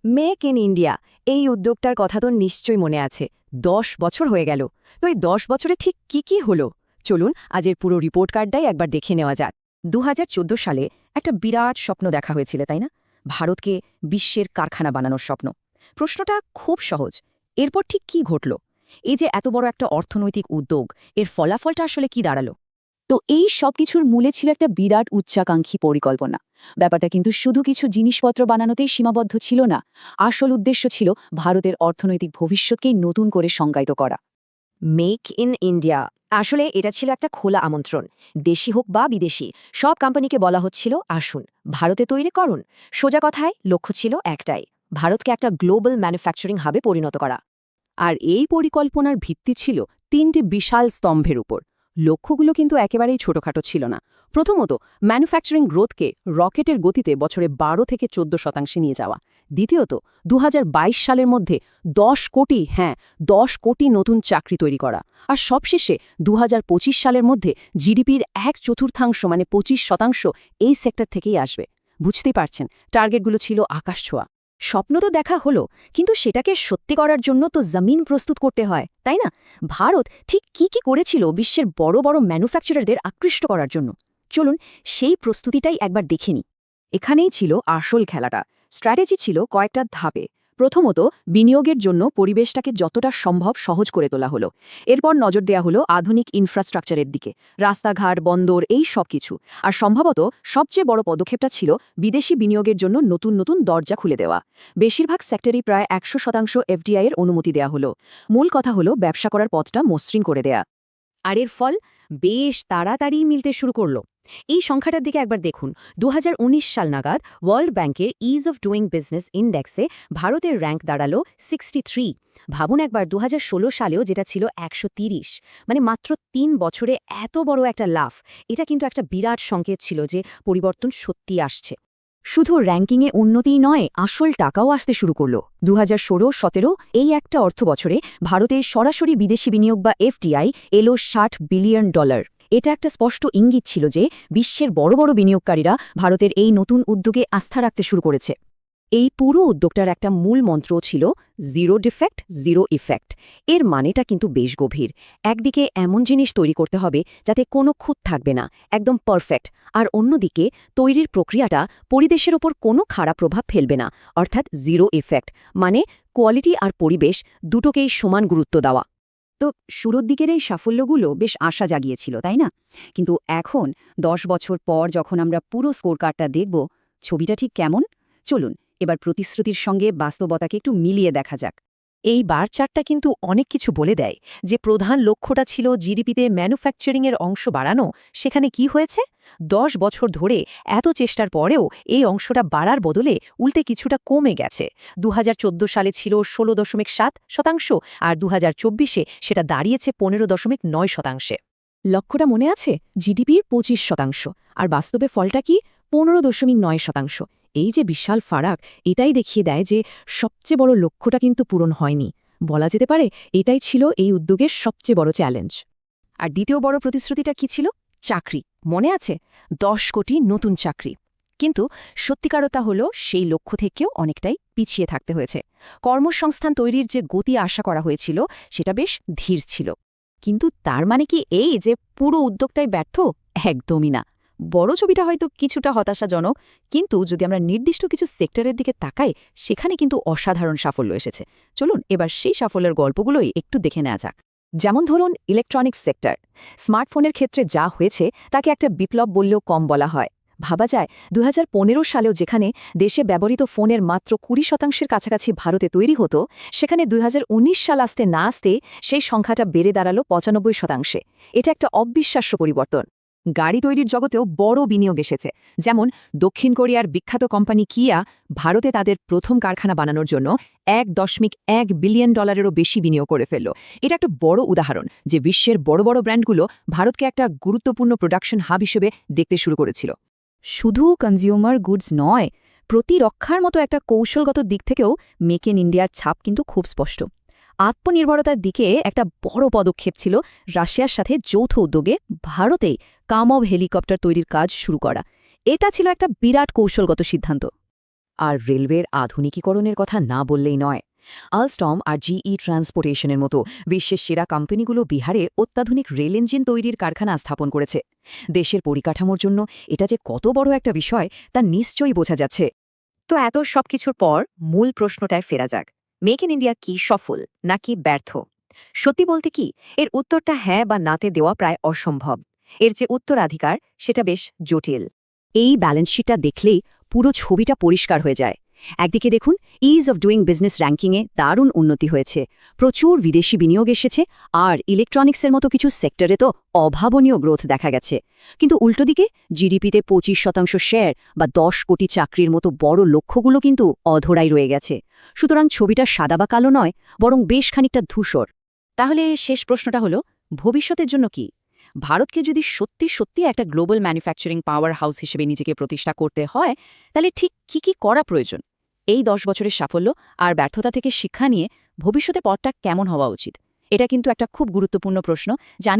Make in India এই উদ্যোগটার কথা তো নিশ্চয়ই মনে আছে। 10 বছর হয়ে গেল। তো এই 10 বছরে ঠিক কি হলো চলুন আজের পুরো রিপোর্ট কার্ডটাই একবার দেখে নেওয়া যাক। 2014 সালে একটা বিরাট স্বপ্ন দেখা হয়েছিল, তাই না? ভারতকে বিশ্বের কারখানা বানানোর স্বপ্ন। প্রশ্নটা খুব সহজ, এরপর ঠিক কি ঘটল? এই যে এত বড় একটা অর্থনৈতিক উদ্যোগ, এর ফলাফলটা আসলে কি দাঁড়ালো? তো এই সব কিছুর মূলে ছিল একটা বিরাট উচ্চাকাঙ্ক্ষী পরিকল্পনা। ব্যাপারটা কিন্তু শুধু কিছু জিনিসপত্র বানানোতেই সীমাবদ্ধ ছিল না। আসল উদ্দেশ্য ছিল ভারতের অর্থনৈতিক ভবিষ্যৎকেই নতুন করে সংজ্ঞায়িত করা। মেক ইন ইন্ডিয়া আসলে এটা ছিল একটা খোলা আমন্ত্রণ। দেশি হোক বা বিদেশি, সব কোম্পানিকে বলা হচ্ছিল আসুন ভারতে তৈরি করুন। সোজা কথায় লক্ষ্য ছিল একটাই, ভারতকে একটা গ্লোবাল ম্যানুফ্যাকচারিং হাবে পরিণত করা। আর এই পরিকল্পনার ভিত্তি ছিল 3টি বিশাল স্তম্ভের উপর। লক্ষ্যগুলো কিন্তু একেবারেই ছোটখাটো ছিল না। প্রথমত, ম্যানুফ্যাকচারিং গ্রোথকে রকেটের গতিতে বছরে 12 থেকে 14% নিয়ে যাওয়া। দ্বিতীয়ত, 2022 সালের মধ্যে 10 কোটি নতুন চাকরি তৈরি করা। আর সবশেষে 2025 সালের মধ্যে জিডিপির 1/4 মানে 25% এই সেক্টর থেকেই আসবে। বুঝতেই পারছেন, টার্গেটগুলো ছিল আকাশছোঁয়া। স্বপ্ন তো দেখা হলো, কিন্তু সেটাকে সত্যি করার জন্য তো জমিন প্রস্তুত করতে হয়, তাই না? ভারত ঠিক কি করেছিল বিশ্বের বড় বড় ম্যানুফ্যাকচারারদের আকৃষ্ট করার জন্য? চলুন সেই প্রস্তুতিটাই একবার দেখে নিই। এখানেই ছিল আসল খেলাটা। স্ট্র্যাটেজি ছিল কয়েকটা ধাপে। প্রথমত, বিনিয়োগের জন্য পরিবেশটাকে যতটা সম্ভব সহজ করে তোলা হলো। এরপর নজর দেয়া হলো আধুনিক ইনফ্রাস্ট্রাকচারের দিকে, রাস্তাঘাট, বন্দর, এই সব কিছু। আর সম্ভবত সবচেয়ে বড় পদক্ষেপটা ছিল বিদেশি বিনিয়োগের জন্য নতুন নতুন দরজা খুলে দেওয়া। বেশিরভাগ সেক্টরেই প্রায় 100% এফডিআই এর অনুমতি দেয়া হলো। মূল কথা হলো ব্যবসা করার পথটা মসৃণ করে দেয়া। আর এর ফল বেশ তাড়াতাড়ি মিলতে শুরু করলো। এই সংখ্যাটার দিকে একবার দেখুন। 2019 সাল নাগাদ ওয়ার্ল্ড ব্যাংকের ইজ অফ ডুইং বিজনেস ইন্ডেক্সে ভারতের র্যাঙ্ক দাঁড়ালো 63। ভাবুন একবার 2016 সালেও যেটা ছিল 130। মানে মাত্র 3 বছরে এত বড় একটা লাফ। এটা কিন্তু একটা বিরাট সংকেত ছিল যে পরিবর্তন সত্যি আসছে। শুধু র্যাঙ্কিংয়ে উন্নতিই নয়, আসল টাকাও আসতে শুরু করল। 2016-17 এই একটা অর্থ বছরে ভারতে সরাসরি বিদেশি বিনিয়োগ বা এফডিআই এলো $60 বিলিয়ন। এটা একটা স্পষ্ট ইঙ্গিত ছিল যে বিশ্বের বড় বড় বিনিয়োগকারীরা ভারতের এই নতুন উদ্যোগে আস্থা রাখতে শুরু করেছে। এই পুরো উদ্যোগটার একটা মূল মন্ত্র ছিল জিরো ডিফেক্ট, জিরো ইফেক্ট। এর মানেটা কিন্তু বেশ গভীর। একদিকে এমন জিনিস তৈরি করতে হবে যাতে কোনো খুঁত থাকবে না, একদম পারফেক্ট। আর অন্যদিকে তৈরির প্রক্রিয়াটা পরিবেশের ওপর কোনো খারাপ প্রভাব ফেলবে না, অর্থাৎ জিরো ইফেক্ট, মানে কোয়ালিটি আর পরিবেশ দুটোকেই সমান গুরুত্ব দেওয়া। তো শুরুর দিকের এই সাফল্যগুলো বেশ আশা জাগিয়েছিল, তাই না? কিন্তু এখন 10 বছর পর যখন আমরা পুরো স্কোরকার্ডটা দেখব, ছবিটা ঠিক কেমন? চলুন এবার প্রতিশ্রুতির সঙ্গে বাস্তবতাকে একটু মিলিয়ে দেখা যাক। এই বার চার্টটা কিন্তু অনেক কিছু বলে দেয়। যে প্রধান লক্ষ্যটা ছিল জিডিপিতে ম্যানুফ্যাকচারিংয়ের অংশ বাড়ানো, সেখানে কি হয়েছে? 10 বছর ধরে এত চেষ্টার পরেও এই অংশটা বাড়ার বদলে উল্টে কিছুটা কমে গেছে। 2014 সালে ছিল 16.7%, আর 2024-এ সেটা দাঁড়িয়েছে 15.9%। লক্ষ্যটা মনে আছে? জিডিপির 25%, আর বাস্তবে ফলটা কি? 15.9%। এই যে বিশাল ফারাক, এটাই দেখিয়ে দেয় যে সবচেয়ে বড় লক্ষ্যটা কিন্তু পূরণ হয়নি। বলা যেতে পারে এটাই ছিল এই উদ্যোগের সবচেয়ে বড় চ্যালেঞ্জ। আর দ্বিতীয় বড় প্রতিশ্রুতিটা কি ছিল? চাকরি, মনে আছে? 10 কোটি নতুন চাকরি। কিন্তু সত্যিকারতা হলো সেই লক্ষ্য থেকেও অনেকটাই পিছিয়ে থাকতে হয়েছে। কর্মসংস্থান তৈরির যে গতি আশা করা হয়েছিল সেটা বেশ ধীর ছিল। কিন্তু তার মানে কি এই যে পুরো উদ্যোগটাই ব্যর্থ? একদমই না। বড় ছবিটা হয়তো কিছুটা হতাশাজনক, কিন্তু যদি আমরা নির্দিষ্ট কিছু সেক্টরের দিকে তাকাই, সেখানে কিন্তু অসাধারণ সাফল্য এসেছে। চলুন এবার সেই সাফল্যের গল্পগুলোই একটু দেখে নেওয়া যাক। যেমন ধরুন ইলেকট্রনিক্স সেক্টর। স্মার্টফোনের ক্ষেত্রে যা হয়েছে তাকে একটা বিপ্লব বললেও কম বলা হয়। ভাবা যায় 2015 সালেও যেখানে দেশে ব্যবহৃত ফোনের মাত্র 20%-এর কাছাকাছি ভারতে তৈরি হতো, সেখানে 2019 সাল আসতে না আসতে সেই সংখ্যাটা বেড়ে দাঁড়ালো 95%। এটা একটা অবিশ্বাস্য পরিবর্তন। গাড়ি তৈরির জগতেও বড় বিনিয়োগ এসেছে। যেমন দক্ষিণ কোরিয়ার বিখ্যাত কোম্পানি কিয়া ভারতে তাদের প্রথম কারখানা বানানোর জন্য $1.1 বিলিয়নেরও বেশি বিনিয়োগ করে ফেলল। এটা একটা বড় উদাহরণ যে বিশ্বের বড় বড় ব্র্যান্ডগুলো ভারতকে একটা গুরুত্বপূর্ণ প্রোডাকশন হাব হিসেবে দেখতে শুরু করেছিল। শুধু কনজিউমার গুডস নয়, প্রতিরক্ষার মতো একটা কৌশলগত দিক থেকেও মেক ইন ইন্ডিয়ার ছাপ কিন্তু খুব স্পষ্ট। আত্মনির্ভরতার দিকে একটা বড় পদক্ষেপ ছিল রাশিয়ার সাথে যৌথ উদ্যোগে ভারতেই কামভ হেলিকপ্টার তৈরির কাজ শুরু করা। এটা ছিল একটা বিরাট কৌশলগত সিদ্ধান্ত। আর রেলওয়ের আধুনিকীকরণের কথা না বললেই নয়। আলস্টম আর জিই ট্রান্সপোর্টেশনের মতো বিশ্বের সেরা কোম্পানিগুলো বিহারে অত্যাধুনিক রেল ইঞ্জিন তৈরির কারখানা স্থাপন করেছে। দেশের পরিকাঠামোর জন্য এটা যে কত বড় একটা বিষয় তা নিশ্চয়ই বোঝা যাচ্ছে। তো এত সবকিছুর পর মূল প্রশ্নটায় ফেরা যাক, মেক ইন ইন্ডিয়া কি সফল নাকি ব্যর্থ? সত্যি বলতে কি, এর উত্তরটা হ্যাঁ বা নাতে দেওয়া প্রায় অসম্ভব। এর যে উত্তরাধিকার সেটা বেশ জটিল। এই ব্যালেন্স শিটটা দেখলেই পুরো ছবিটা পরিষ্কার হয়ে যায়। একদিকে দেখুন, ইজ অফ ডুইং বিজনেস র্যাঙ্কিংয়ে দারুণ উন্নতি হয়েছে, প্রচুর বিদেশি বিনিয়োগ এসেছে, আর ইলেকট্রনিক্সের মতো কিছু সেক্টরে তো অভাবনীয় গ্রোথ দেখা গেছে। কিন্তু উল্টোদিকে জিডিপিতে 25% শেয়ার বা 10 কোটি চাকরির মতো বড় লক্ষ্যগুলো কিন্তু অধরাই রয়ে গেছে। সুতরাং ছবিটা সাদা বা কালো নয়, বরং বেশ খানিকটা ধূসর। তাহলে শেষ প্রশ্নটা হলো, ভবিষ্যতের জন্য কি? ভারতকে যদি সত্যি সত্যি একটা গ্লোবাল ম্যানুফ্যাকচারিং পাওয়ার হাউস হিসেবে নিজেকে প্রতিষ্ঠা করতে হয়, তাহলে ঠিক কি করা প্রয়োজন? এই 10 বছরের সাফল্য আর ব্যর্থতা থেকে শিক্ষা নিয়ে ভবিষ্যতে পথটা কেমন হওয়া উচিত? এটা কিন্তু একটা খুব গুরুত্বপূর্ণ প্রশ্ন। জানি